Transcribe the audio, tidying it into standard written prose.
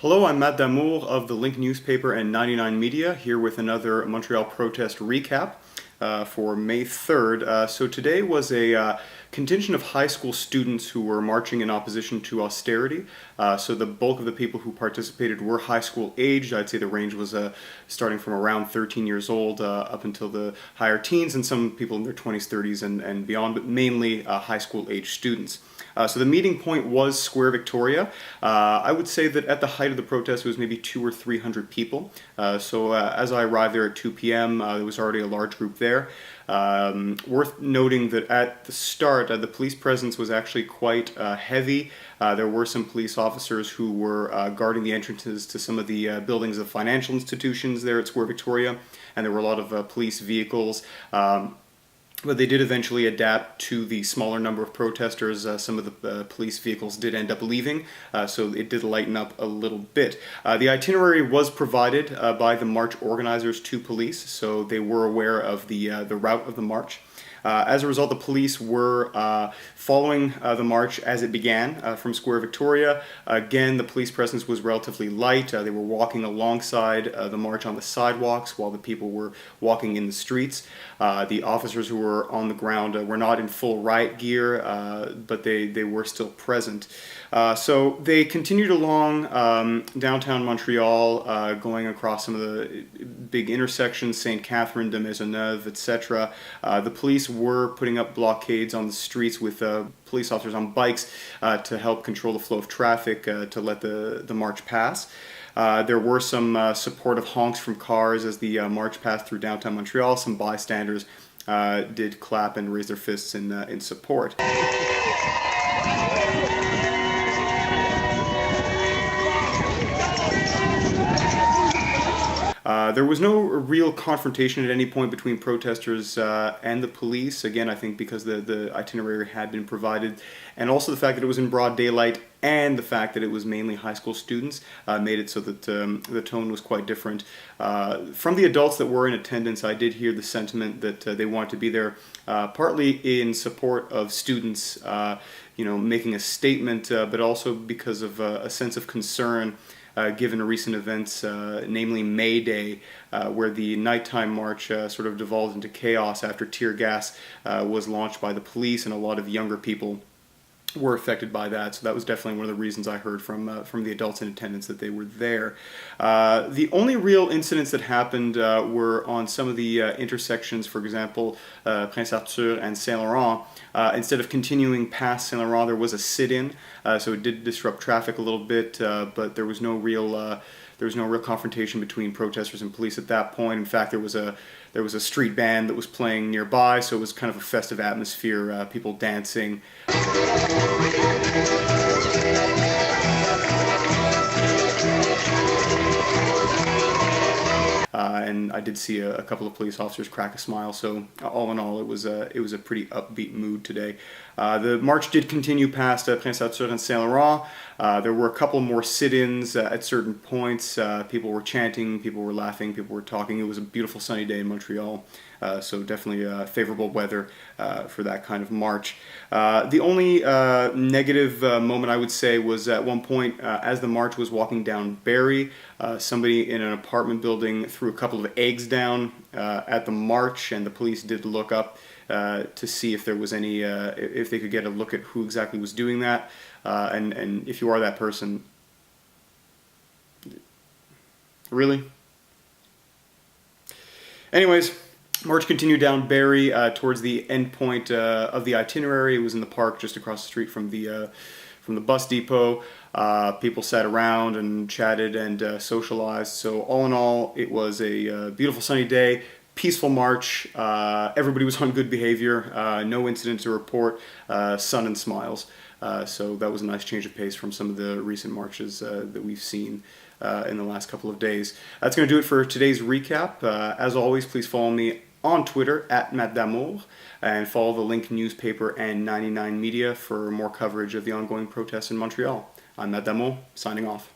Hello, I'm Matt Damour of the Link newspaper and 99 Media, here with another Montreal protest recap for May 3rd. So today was a contingent of high school students who were marching in opposition to austerity. So the bulk of the people who participated were high school aged. I'd say the range was starting from around 13 years old up until the higher teens, and some people in their 20s, 30s, and beyond, but mainly high school age students. So the meeting point was Square Victoria. I would say that at the height of the protest it was maybe 200 or 300 people. So as I arrived there at 2 p.m. There was already a large group there. Worth noting that at the start the police presence was actually quite heavy. There were some police officers who were guarding the entrances to some of the buildings of financial institutions there at Square Victoria, and there were a lot of police vehicles. But they did eventually adapt to the smaller number of protesters. Some of the police vehicles did end up leaving, so it did lighten up a little bit. The itinerary was provided by the march organizers to police, so they were aware of the route of the march. As a result, the police were following the march as it began from Square Victoria. Again, the police presence was relatively light. They were walking alongside the march on the sidewalks while the people were walking in the streets. The officers who were on the ground were not in full riot gear, but they were still present. So they continued along downtown Montreal, going across some of the big intersections, St. Catherine de Maisonneuve, etc. The police were putting up blockades on the streets with police officers on bikes to help control the flow of traffic to let the march pass. There were some supportive honks from cars as the march passed through downtown Montreal. Some bystanders did clap and raise their fists in support. There was no real confrontation at any point between protesters and the police. Again, I think because the itinerary had been provided, and also the fact that it was in broad daylight, and the fact that it was mainly high school students made it so that the tone was quite different. From the adults that were in attendance, I did hear the sentiment that they wanted to be there partly in support of students, making a statement, but also because of a sense of concern given recent events, namely May Day, where the nighttime march sort of devolved into chaos after tear gas was launched by the police, and a lot of younger people were affected by that. So that was definitely one of the reasons I heard from the adults in attendance that they were there. The only real incidents that happened were on some of the intersections, for example, Prince Arthur and Saint Laurent. Instead of continuing past Saint Laurent, there was a sit-in, so it did disrupt traffic a little bit, but there was no real confrontation between protesters and police at that point. In fact, there was a street band that was playing nearby, so it was kind of a festive atmosphere, people dancing. And I did see a couple of police officers crack a smile, so all in all, it was a pretty upbeat mood today. The march did continue past Prince Arthur and Saint Laurent. There were a couple more sit-ins at certain points. People were chanting, people were laughing, people were talking. It was a beautiful sunny day in Montreal, so definitely favorable weather for that kind of march. The only negative moment I would say was at one point as the march was walking down Barrie, somebody in an apartment building threw a couple of eggs down at the march, and the police did look up to see if there was any, if they could get a look at who exactly was doing that, and if you are that person, really? Anyways, march continued down Barrie towards the end point of the itinerary. It was in the park just across the street from the bus depot. People sat around and chatted and socialized. So all in all, it was a beautiful sunny day, peaceful march. Everybody was on good behavior. No incidents to report. Sun and smiles. So that was a nice change of pace from some of the recent marches that we've seen in the last couple of days. That's going to do it for today's recap. As always, please follow me on Twitter at Matt Damour, and follow the Link newspaper and 99 Media for more coverage of the ongoing protests in Montreal. I'm Matt Damour, signing off.